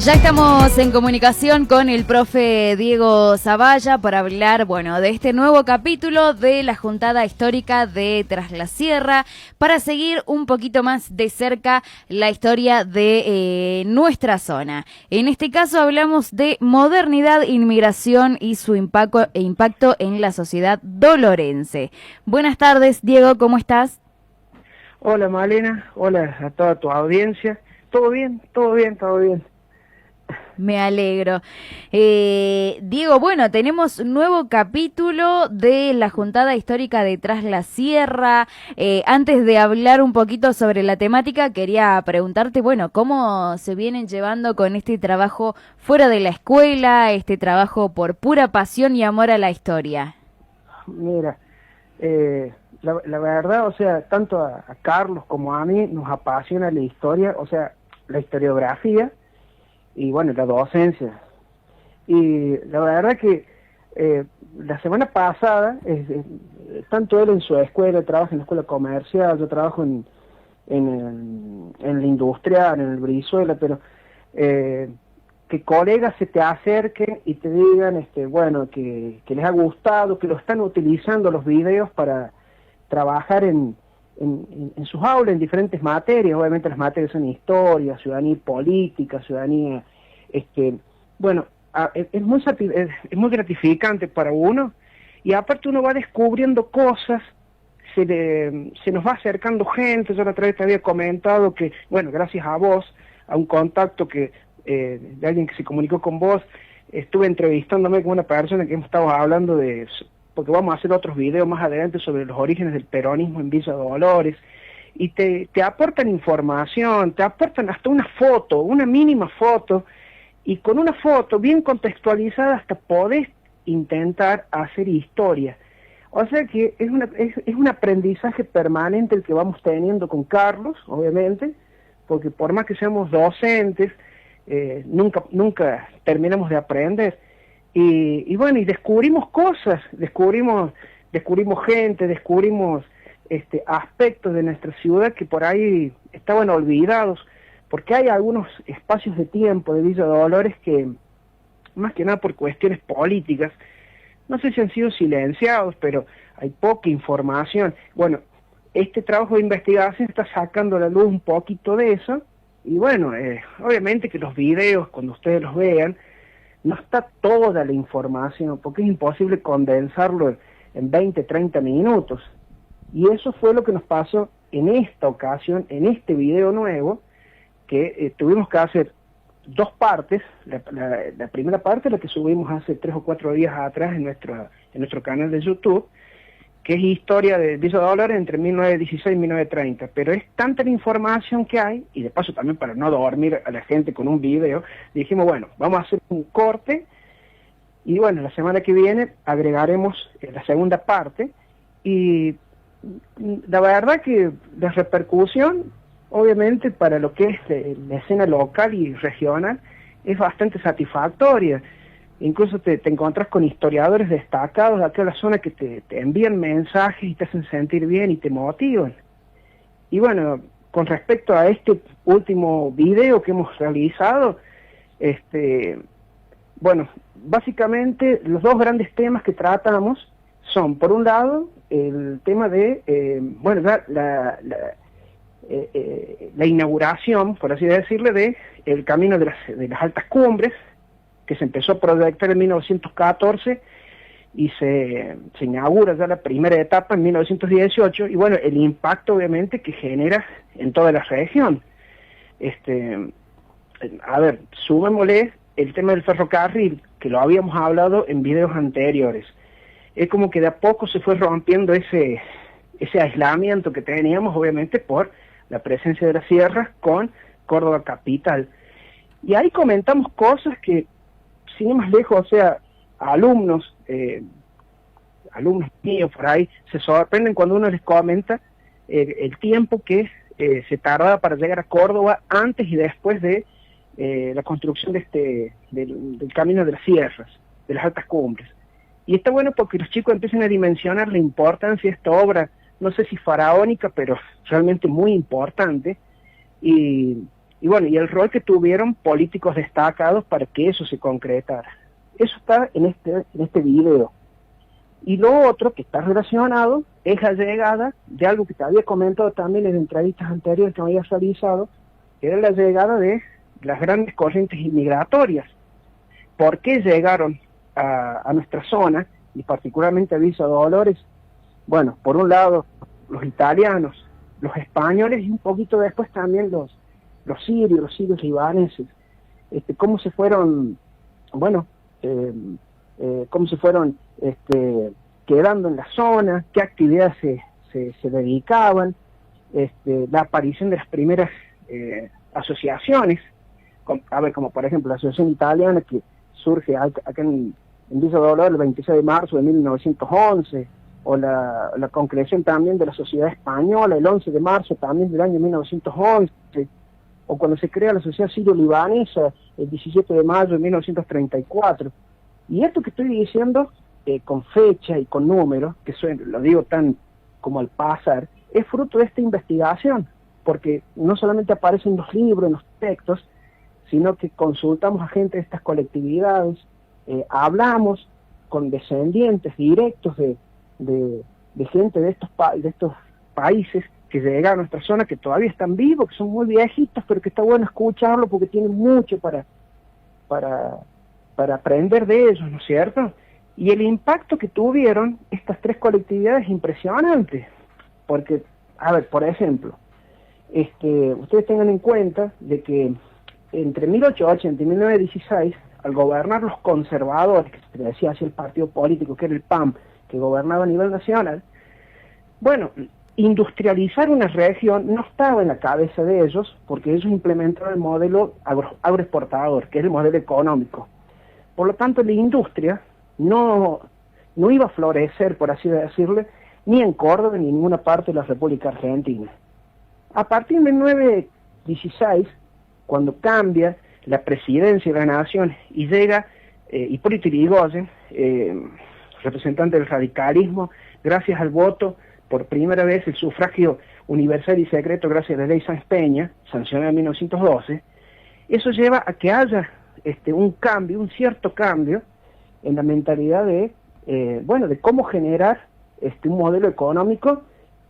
Ya estamos en comunicación con el profe Diego Zavalla para hablar, de este nuevo capítulo de la Juntada Histórica de Tras la Sierra, para seguir un poquito más de cerca la historia de nuestra zona. En este caso hablamos de modernidad, inmigración y su impacto en la sociedad dolorense. Buenas tardes, Diego, ¿cómo estás? Hola, Malena, hola a toda tu audiencia. ¿Todo bien? ¿Todo bien? ¿Todo bien? Me alegro. Diego, tenemos un nuevo capítulo de la Juntada Histórica de Tras la Sierra. Antes de hablar un poquito sobre la temática, quería preguntarte, ¿cómo se vienen llevando con este trabajo fuera de la escuela, este trabajo por pura pasión y amor a la historia? Mira, la verdad, tanto a Carlos como a mí nos apasiona la historia, la historiografía y la docencia. Y la verdad que la semana pasada, tanto él en su escuela, trabaja en la escuela comercial, yo trabajo en la industrial, en el Brizuela, pero que colegas se te acerquen y te digan que les ha gustado, que lo están utilizando los videos para trabajar en sus aulas, en diferentes materias. Obviamente las materias son historia, ciudadanía y política, ciudadanía, es muy gratificante para uno, y aparte uno va descubriendo cosas, se nos va acercando gente. Yo la otra vez te había comentado que, gracias a vos, a un contacto de alguien que se comunicó con vos, estuve entrevistándome con una persona que hemos estado hablando porque vamos a hacer otros videos más adelante sobre los orígenes del peronismo en Villa Dolores, y te aportan información, te aportan hasta una foto, una mínima foto, y con una foto bien contextualizada hasta podés intentar hacer historia. O sea que es un aprendizaje permanente el que vamos teniendo con Carlos, obviamente, porque por más que seamos docentes, nunca terminamos de aprender. Y descubrimos cosas, descubrimos gente, descubrimos aspectos de nuestra ciudad que por ahí estaban olvidados, porque hay algunos espacios de tiempo de Villa Dolores que, más que nada por cuestiones políticas, no sé si han sido silenciados, pero hay poca información. Este trabajo de investigación está sacando a la luz un poquito de eso, y obviamente que los videos, cuando ustedes los vean, no está toda la información, porque es imposible condensarlo en 20, 30 minutos. Y eso fue lo que nos pasó en esta ocasión, en este video nuevo, que tuvimos que hacer dos partes. La primera parte, la que subimos hace 3 o 4 días atrás en nuestro canal de YouTube, que es historia de Villa Dolores entre 1916 y 1930, pero es tanta la información que hay, y de paso también para no dormir a la gente con un video, dijimos, vamos a hacer un corte, y la semana que viene agregaremos la segunda parte, y la verdad que la repercusión, obviamente para lo que es la escena local y regional, es bastante satisfactoria. Incluso te encontrás con historiadores destacados de acá de la zona que te envían mensajes y te hacen sentir bien y te motivan. Y con respecto a este último video que hemos realizado, básicamente los dos grandes temas que tratamos son, por un lado, el tema de, la inauguración, por así decirlo, de el camino de las altas cumbres, que se empezó a proyectar en 1914 y se inaugura ya la primera etapa en 1918, y el impacto obviamente que genera en toda la región. Sumémosle el tema del ferrocarril, que lo habíamos hablado en videos anteriores. Es como que de a poco se fue rompiendo ese aislamiento que teníamos, obviamente por la presencia de las sierras con Córdoba capital. Y ahí comentamos cosas que, sin ir más lejos, alumnos míos por ahí se sorprenden cuando uno les comenta el tiempo que se tardaba para llegar a Córdoba antes y después de la construcción del camino de las sierras, de las altas cumbres. Y está bueno porque los chicos empiezan a dimensionar la importancia de esta obra, no sé si faraónica, pero realmente muy importante, y y bueno, y el rol que tuvieron políticos destacados para que eso se concretara. Eso está en este video. Y lo otro que está relacionado es la llegada de algo que te había comentado también en entrevistas anteriores que me habías realizado, que era la llegada de las grandes corrientes inmigratorias. ¿Por qué llegaron a nuestra zona, y particularmente a Villa Dolores? Bueno, por un lado, los italianos, los españoles y un poquito después también los sirios libaneses. Cómo se fueron, bueno, cómo se fueron quedando en la zona, qué actividades se dedicaban, la aparición de las primeras asociaciones, como por ejemplo la Asociación Italiana que surge acá en Villa Dolores el 26 de marzo de 1911, o la concreción también de la Sociedad Española el 11 de marzo también del año 1911, o cuando se crea la Sociedad Sirio-Libanesa el 17 de mayo de 1934. Y esto que estoy diciendo, con fecha y con números, que lo digo tan como al pasar, es fruto de esta investigación, porque no solamente aparecen en los libros, en los textos, sino que consultamos a gente de estas colectividades, hablamos con descendientes directos de gente de estos países que llegaron a nuestra zona, que todavía están vivos, que son muy viejitos, pero que está bueno escucharlo porque tienen mucho para aprender de ellos, ¿no es cierto? Y el impacto que tuvieron estas tres colectividades es impresionante, porque, a ver, por ejemplo, ustedes tengan en cuenta de que entre 1880 y 1916, al gobernar los conservadores, que se decía así el partido político, que era el PAM, que gobernaba a nivel nacional, bueno, industrializar una región no estaba en la cabeza de ellos, porque ellos implementaron el modelo agroexportador, que es el modelo económico. Por lo tanto, la industria no iba a florecer, por así decirlo, ni en Córdoba ni en ninguna parte de la República Argentina. A partir de 1916, cuando cambia la presidencia de la nación y llega Hipólito Yrigoyen, representante del radicalismo, gracias al voto, por primera vez el sufragio universal y secreto gracias a la ley Sáenz Peña, sancionada en 1912, eso lleva a que haya un cambio, un cierto cambio en la mentalidad de cómo generar un modelo económico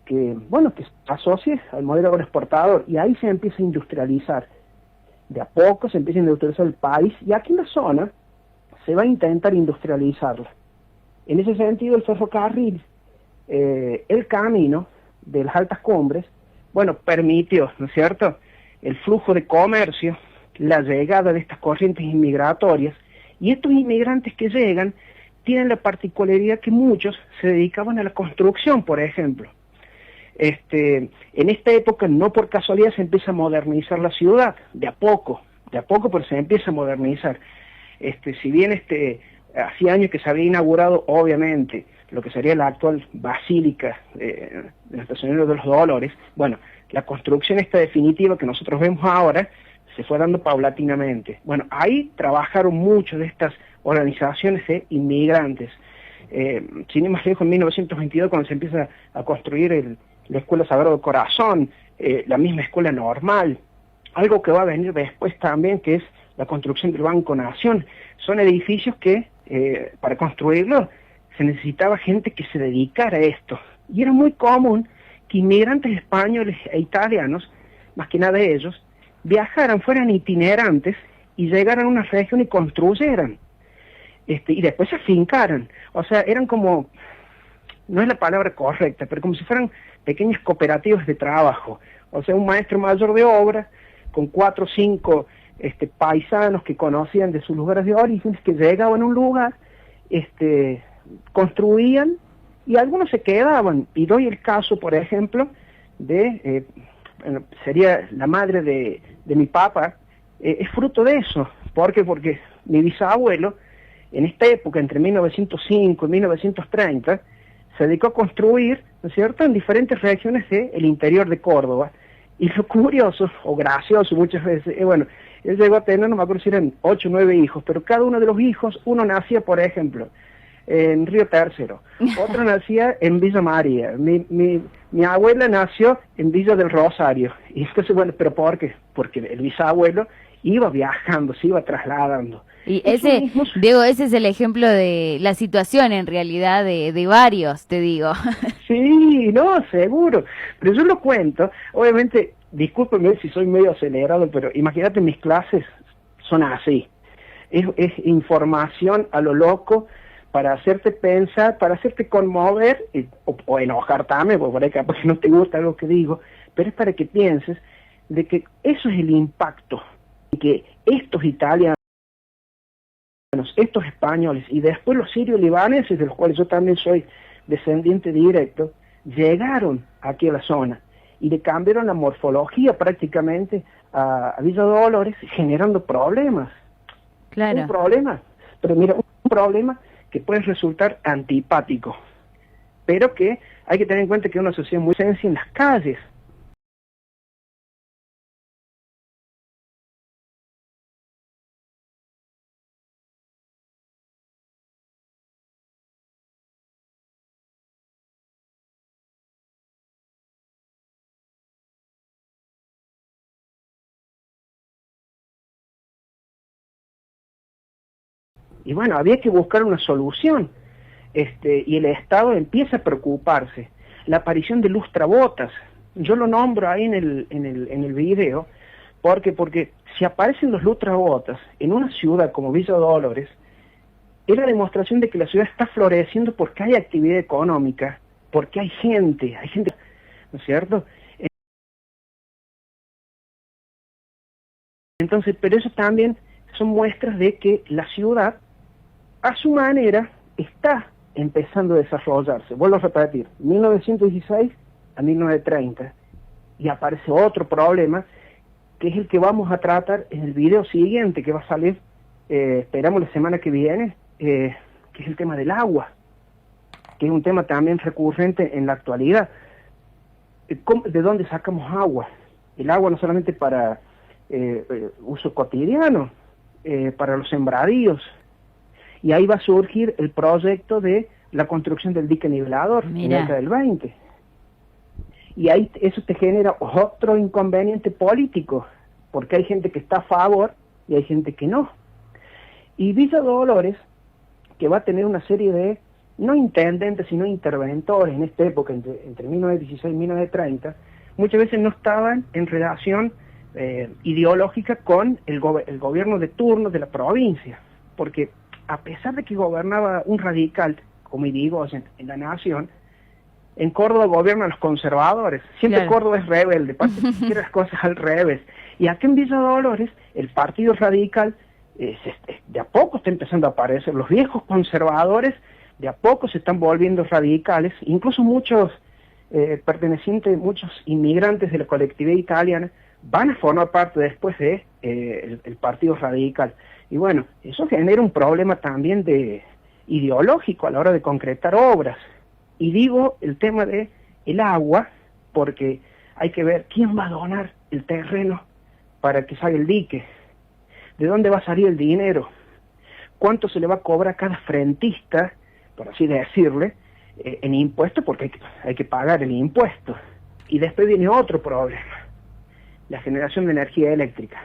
que se asocie al modelo agroexportador, y ahí se empieza a industrializar. De a poco se empieza a industrializar el país, y aquí en la zona se va a intentar industrializarla. En ese sentido, el ferrocarril, el camino de las altas cumbres, permitió, ¿no es cierto?, el flujo de comercio, la llegada de estas corrientes inmigratorias, y estos inmigrantes que llegan tienen la particularidad que muchos se dedicaban a la construcción, por ejemplo. En esta época, no por casualidad, se empieza a modernizar la ciudad, de a poco, pero se empieza a modernizar. Si bien hacía años que se había inaugurado, obviamente, lo que sería la actual Basílica de Nuestra Señora de los Dolores, la construcción esta definitiva que nosotros vemos ahora se fue dando paulatinamente. Ahí trabajaron muchas de estas organizaciones de inmigrantes. Sin ir más lejos, en 1922, cuando se empieza a construir la Escuela Sagrado Corazón, la misma Escuela Normal, algo que va a venir después también, que es la construcción del Banco Nación. Son edificios que, para construirlos, se necesitaba gente que se dedicara a esto. Y era muy común que inmigrantes españoles e italianos, más que nada ellos, viajaran, fueran itinerantes y llegaran a una región y construyeran. Y después se afincaran. O sea, eran como, no es la palabra correcta, pero como si fueran pequeñas cooperativas de trabajo. O sea, un maestro mayor de obra con 4 o 5 paisanos que conocían de sus lugares de origen, que llegaban a un lugar, construían, y algunos se quedaban. Y doy el caso, por ejemplo, de, sería la madre de mi papá, es fruto de eso. ¿Por qué? Porque mi bisabuelo, en esta época, entre 1905 y 1930, se dedicó a construir, ¿no es cierto?, en diferentes regiones del interior de Córdoba. Y lo curioso, o gracioso muchas veces, él llegó a tener, no me acuerdo si eran 8 o 9 hijos, pero cada uno de los hijos, uno nacía, por ejemplo, en Río Tercero, otro nacía en Villa María, mi mi abuela nació en Villa del Rosario. Y entonces, bueno, ¿pero por qué? Porque el bisabuelo iba viajando, se iba trasladando. Y ese, Diego, ese es el ejemplo de la situación en realidad de varios, te digo. Sí, no, seguro. Pero yo lo cuento, obviamente, discúlpeme si soy medio acelerado, pero imagínate, mis clases son así. Es información a lo loco para hacerte pensar, para hacerte conmover o enojar también, porque por ahí capaz que no te gusta algo que digo, pero es para que pienses de que eso es el impacto, y que estos italianos, estos españoles y después los sirios libaneses, de los cuales yo también soy descendiente directo, llegaron aquí a la zona y le cambiaron la morfología prácticamente a Villa Dolores, generando problemas. Claro. Un problema, pero mira, un problema que puede resultar antipático, pero que hay que tener en cuenta que es una sociedad muy sencilla en las calles. Y bueno, había que buscar una solución, y el Estado empieza a preocuparse. La aparición de lustrabotas, yo lo nombro ahí en el video, porque si aparecen los lustrabotas en una ciudad como Villa Dolores, es la demostración de que la ciudad está floreciendo porque hay actividad económica, porque hay gente, ¿no es cierto? Entonces, pero eso también son muestras de que la ciudad, a su manera, está empezando a desarrollarse. Vuelvo a repetir, 1916 a 1930, y aparece otro problema, que es el que vamos a tratar en el video siguiente, que va a salir, esperamos la semana que viene, que es el tema del agua, que es un tema también recurrente en la actualidad. ¿De dónde sacamos agua? El agua no solamente para uso cotidiano, para los sembradíos, y ahí va a surgir el proyecto de la construcción del dique nivelador en la década del 20. Y ahí eso te genera otro inconveniente político, porque hay gente que está a favor y hay gente que no. Y Villa Dolores, que va a tener una serie de, no intendentes, sino interventores en esta época, entre 1916 y 1930, muchas veces no estaban en relación ideológica con el gobierno de turno de la provincia, porque a pesar de que gobernaba un radical, como digo, en la nación, en Córdoba gobiernan los conservadores. Siempre claro. Córdoba es rebelde, quiere las cosas al revés. Y aquí en Villa Dolores, el partido radical, de a poco está empezando a aparecer. Los viejos conservadores, de a poco se están volviendo radicales. Incluso muchos muchos inmigrantes de la colectividad italiana, van a formar parte después de el partido radical. Y bueno, eso genera un problema también ideológico a la hora de concretar obras. Y digo el tema de el agua, porque hay que ver quién va a donar el terreno para que salga el dique, de dónde va a salir el dinero, cuánto se le va a cobrar a cada frentista, por así decirle, en impuestos, porque hay que pagar el impuesto. Y después viene otro problema, la generación de energía eléctrica.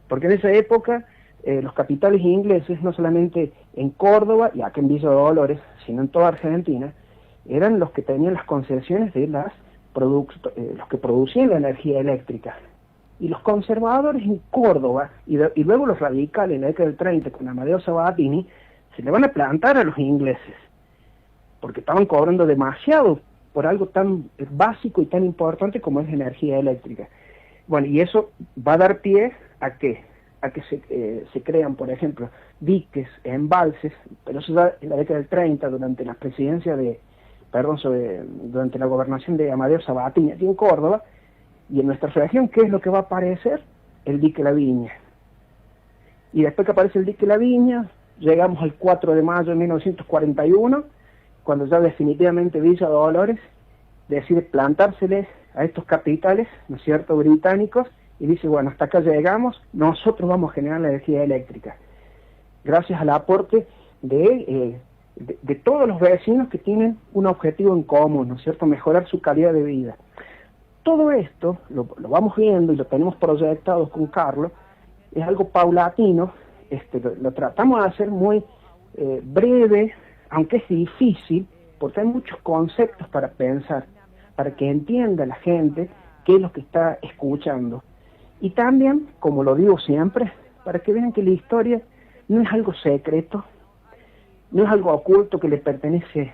Porque en esa época los capitales ingleses, no solamente en Córdoba y aquí en Villa Dolores, sino en toda Argentina, eran los que tenían las concesiones de los que producían la energía eléctrica. Y los conservadores en Córdoba, y luego los radicales en la década del 30 con Amadeo Sabatini, se le van a plantar a los ingleses, porque estaban cobrando demasiado por algo tan básico y tan importante como es la energía eléctrica. Bueno, y eso va a dar pie a que se crean, por ejemplo, diques, embalses, pero eso ya en la década del 30, durante la presidencia durante la gobernación de Amadeo Sabatini aquí en Córdoba, y en nuestra región, ¿qué es lo que va a aparecer? El dique La Viña. Y después que aparece el dique La Viña, llegamos al 4 de mayo de 1941, cuando ya definitivamente Villa Dolores decide plantárseles a estos capitales, ¿no es cierto?, británicos, y dice, bueno, hasta acá llegamos, nosotros vamos a generar la energía eléctrica, gracias al aporte de de todos los vecinos que tienen un objetivo en común, ¿no es cierto?, mejorar su calidad de vida. Todo esto lo vamos viendo y lo tenemos proyectado con Carlos, es algo paulatino, lo tratamos de hacer muy breve, aunque es difícil, porque hay muchos conceptos para pensar, para que entienda la gente qué es lo que está escuchando. Y también, como lo digo siempre, para que vean que la historia no es algo secreto, no es algo oculto que le pertenece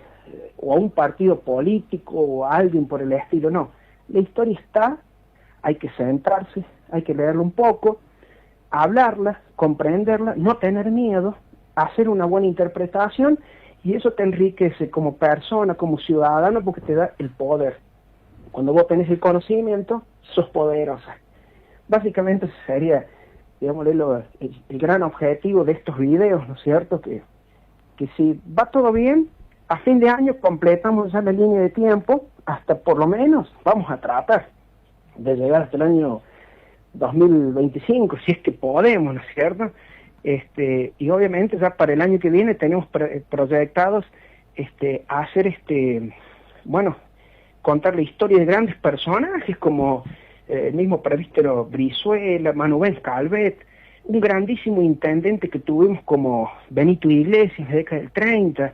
o a un partido político o a alguien por el estilo, no. La historia está, hay que centrarse, hay que leerla un poco, hablarla, comprenderla, no tener miedo, hacer una buena interpretación, y eso te enriquece como persona, como ciudadano, porque te da el poder. Cuando vos tenés el conocimiento, sos poderosa. Básicamente ese sería, digámosle, el gran objetivo de estos videos, ¿no es cierto? Que si va todo bien, a fin de año completamos ya la línea de tiempo, hasta por lo menos vamos a tratar de llegar hasta el año 2025, si es que podemos, ¿no es cierto? Y obviamente ya para el año que viene tenemos proyectados hacer contar la historia de grandes personajes como el mismo presbítero Brizuela, Manuel Calvet, un grandísimo intendente que tuvimos como Benito Iglesias en la década del 30,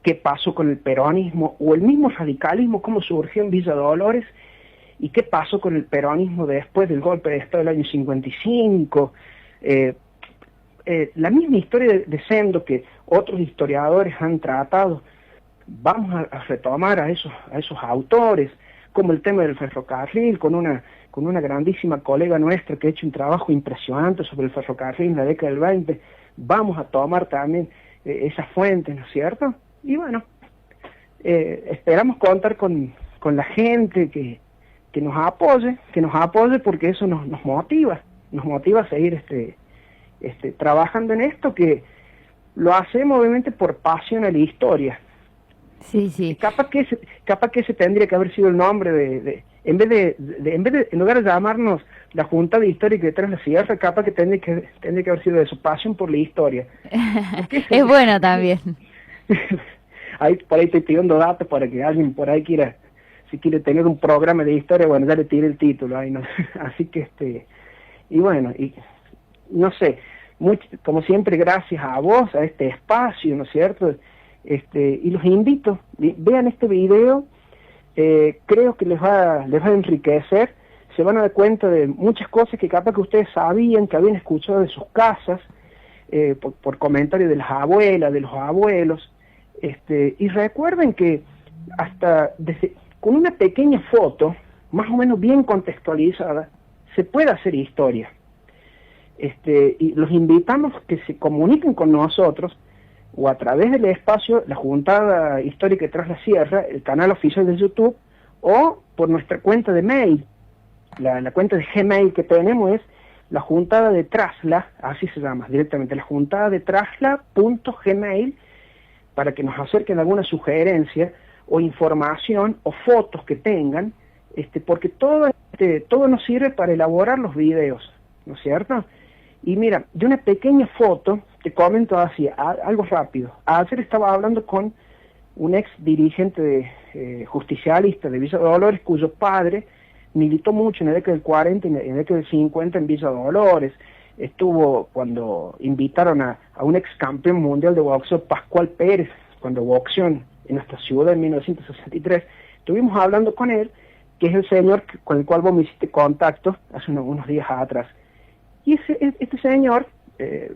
qué pasó con el peronismo o el mismo radicalismo, cómo surgió en Villa Dolores y qué pasó con el peronismo después del golpe de Estado del año 55, la misma historia de Sendo que otros historiadores han tratado. Vamos a retomar a esos autores, como el tema del ferrocarril, con una grandísima colega nuestra que ha hecho un trabajo impresionante sobre el ferrocarril en la década del 20, vamos a tomar también esas fuentes, ¿no es cierto? Y bueno, esperamos contar con la gente que nos apoye, porque eso nos motiva a seguir trabajando en esto, que lo hacemos obviamente por pasión a la historia. Sí, sí. Capaz que ese tendría que haber sido el nombre en lugar de llamarnos la Junta de Histórica de Tras la Sierra, capaz que tendría que haber sido de su pasión por la historia. Es bueno también. Por ahí estoy pidiendo datos para que alguien por ahí si quiere tener un programa de historia, bueno, ya le tire el título ahí, ¿no? Así que y bueno, y no sé, como siempre, gracias a vos, a este espacio, ¿no es cierto? Y los invito, vean este video, creo que les va a enriquecer, se van a dar cuenta de muchas cosas que capaz que ustedes sabían, que habían escuchado de sus casas, por comentarios de las abuelas, de los abuelos, y recuerden que hasta con una pequeña foto, más o menos bien contextualizada, se puede hacer historia. Y los invitamos que se comuniquen con nosotros, o a través del espacio, la Juntada Histórica de Tras la Sierra, el canal oficial de YouTube, o por nuestra cuenta de mail. La cuenta de Gmail que tenemos es la Juntada de Trasla, así se llama directamente, la Juntada de Trasla.gmail, para que nos acerquen alguna sugerencia o información o fotos que tengan, porque todo nos sirve para elaborar los videos, ¿no es cierto? Y mira, de una pequeña foto, te comento así, algo rápido. Ayer estaba hablando con un ex dirigente justicialista de Villa Dolores, cuyo padre militó mucho en la década del 40 y en la década del 50 en Villa Dolores. Estuvo cuando invitaron a un ex campeón mundial de boxeo, Pascual Pérez, cuando boxeó en nuestra ciudad en 1963. Estuvimos hablando con él, que es el señor con el cual vos me hiciste contacto hace unos días atrás. Y este señor,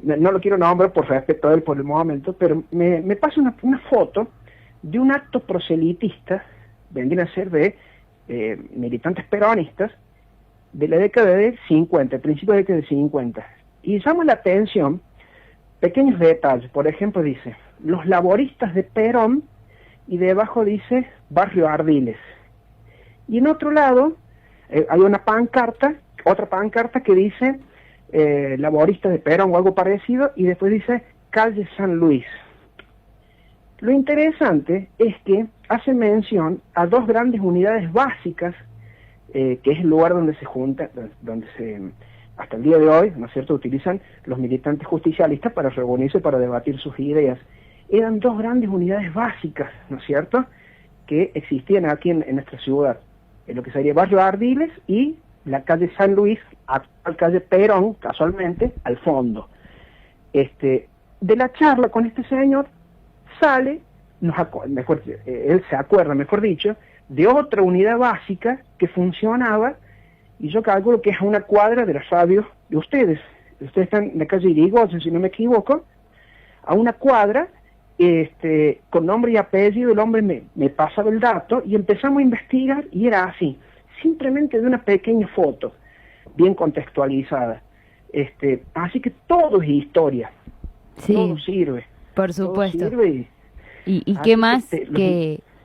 no lo quiero nombrar por respeto a él por el momento, pero me pasa una foto de un acto proselitista, vendrían a ser de militantes peronistas, de la década de 50, principio de la década de 50. Y llama la atención pequeños detalles. Por ejemplo, dice, los laboristas de Perón, y debajo dice, Barrio Ardiles. Y en otro lado, hay otra pancarta que dice, laboristas de Perón o algo parecido, y después dice calle San Luis. Lo interesante es que hace mención a dos grandes unidades básicas, que es el lugar donde se junta, donde hasta el día de hoy, ¿no es cierto?, utilizan los militantes justicialistas para reunirse, para debatir sus ideas. Eran dos grandes unidades básicas, ¿no es cierto?, que existían aquí en nuestra ciudad, en lo que sería Barrio Ardiles y la calle San Luis, actual calle Perón, casualmente, al fondo. De la charla con este señor sale, él se acuerda, mejor dicho, de otra unidad básica que funcionaba, y yo calculo que es a una cuadra de la radio de ustedes. Ustedes están en la calle Irigoyen, si no me equivoco, a una cuadra, con nombre y apellido. El hombre me pasaba el dato y empezamos a investigar y era así, simplemente de una pequeña foto, bien contextualizada. Así que todo es historia, sí, todo sirve. Por supuesto. Todo sirve. ¿Y qué más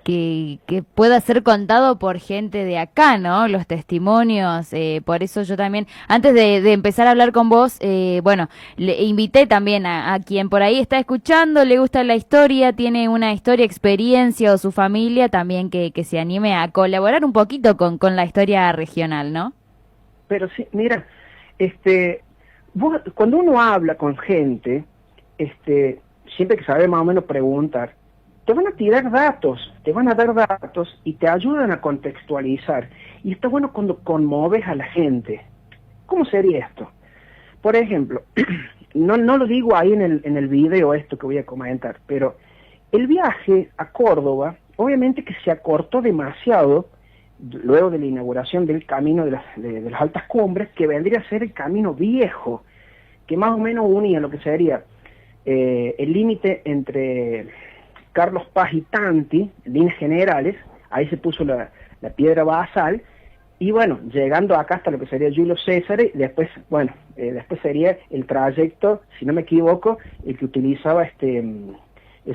que pueda ser contado por gente de acá, ¿no? Los testimonios, por eso yo también, antes de empezar a hablar con vos, le invité también a quien por ahí está escuchando, le gusta la historia, tiene una historia, experiencia o su familia, también que se anime a colaborar un poquito con la historia regional, ¿no? Pero sí, mira, cuando uno habla con gente, siempre que sabe más o menos preguntar, te van a tirar datos, te van a dar datos y te ayudan a contextualizar. Y está bueno cuando conmoves a la gente. ¿Cómo sería esto? Por ejemplo, no lo digo ahí en el video esto que voy a comentar, pero el viaje a Córdoba, obviamente que se acortó demasiado luego de la inauguración del camino de las altas cumbres, que vendría a ser el camino viejo, que más o menos unía lo que sería el límite entre Carlos Paz y Tanti, en líneas generales. Ahí se puso la piedra basal, y bueno, llegando acá hasta lo que sería Julio César, y después, después sería el trayecto, si no me equivoco, el que utilizaba el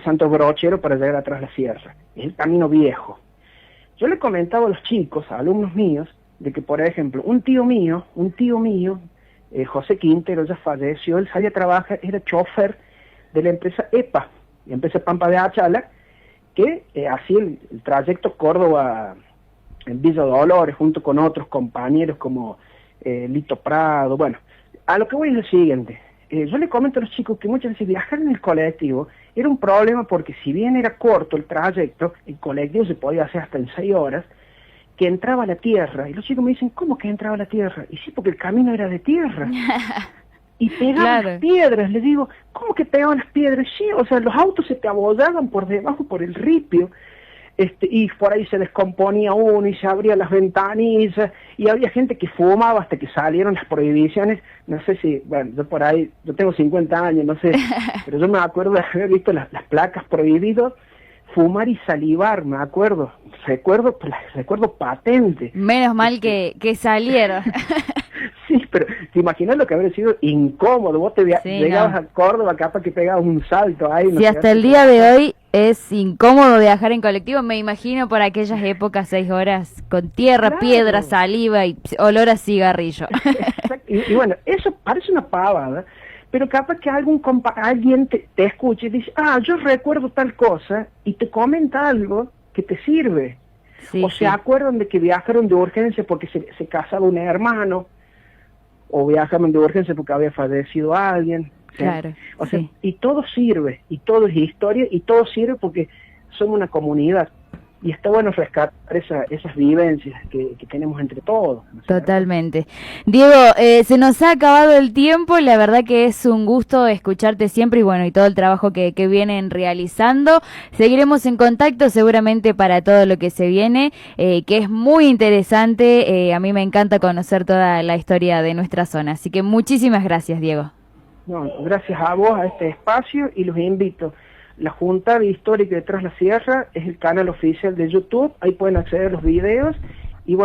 Santo Brochero para llegar atrás de la sierra. Es el camino viejo. Yo le comentaba a los chicos, a alumnos míos, de que, por ejemplo, un tío mío, José Quintero, ya falleció, él salía a trabajar, era chofer de la empresa EPA, la empresa Pampa de Achala, que hacía el trayecto Córdoba en Villa Dolores, junto con otros compañeros como Lito Prado. Bueno, a lo que voy es lo siguiente. Yo le comento a los chicos que muchas veces viajar en el colectivo era un problema, porque si bien era corto el trayecto, el colectivo se podía hacer hasta en 6 horas, que entraba a la tierra. Y los chicos me dicen, ¿cómo que entraba a la tierra? Y sí, porque el camino era de tierra. Y pegaban las piedras. Les digo, ¿cómo que pegaban las piedras? Sí, o sea, los autos se te abollaban por debajo, por el ripio. Y por ahí se descomponía uno y se abrían las ventanillas, y había gente que fumaba hasta que salieron las prohibiciones. No sé si, yo tengo 50 años, no sé, pero yo me acuerdo de haber visto las placas prohibidas, fumar y salivar, me acuerdo, recuerdo patente. Menos mal que salieron. Sí, pero te imaginas lo que habría sido incómodo. Vos llegabas a Córdoba, capaz que pegabas un salto ahí. Si hasta el día de hoy es incómodo viajar en colectivo, me imagino por aquellas épocas, 6 horas con tierra, claro, piedra, saliva y olor a cigarrillo. Y bueno, eso parece una pavada, pero capaz que alguien te escuche y dice, yo recuerdo tal cosa, y te comenta algo que te sirve. Sí, se acuerdan de que viajaron de urgencia porque se casaba un hermano, o viajaron de urgencia porque había fallecido alguien. Claro. O sea, y todo sirve, y todo es historia, y todo sirve porque somos una comunidad. Y está bueno rescatar esas vivencias que tenemos entre todos, ¿no? Totalmente. Diego, se nos ha acabado el tiempo, la verdad que es un gusto escucharte siempre, y todo el trabajo que vienen realizando. Seguiremos en contacto seguramente para todo lo que se viene, que es muy interesante. A mí me encanta conocer toda la historia de nuestra zona, así que muchísimas gracias, Diego. No, gracias a vos, a este espacio, y los invito. La Juntada Histórica de Tras la Sierra es el canal oficial de YouTube, ahí pueden acceder a los videos, y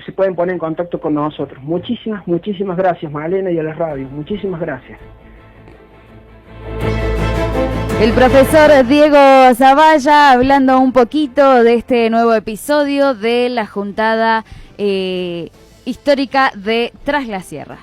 se pueden poner en contacto con nosotros. Muchísimas gracias, Malena, y a la radio, muchísimas gracias. El profesor Diego Zavalla hablando un poquito de este nuevo episodio de la Juntada Histórica de Tras la Sierra.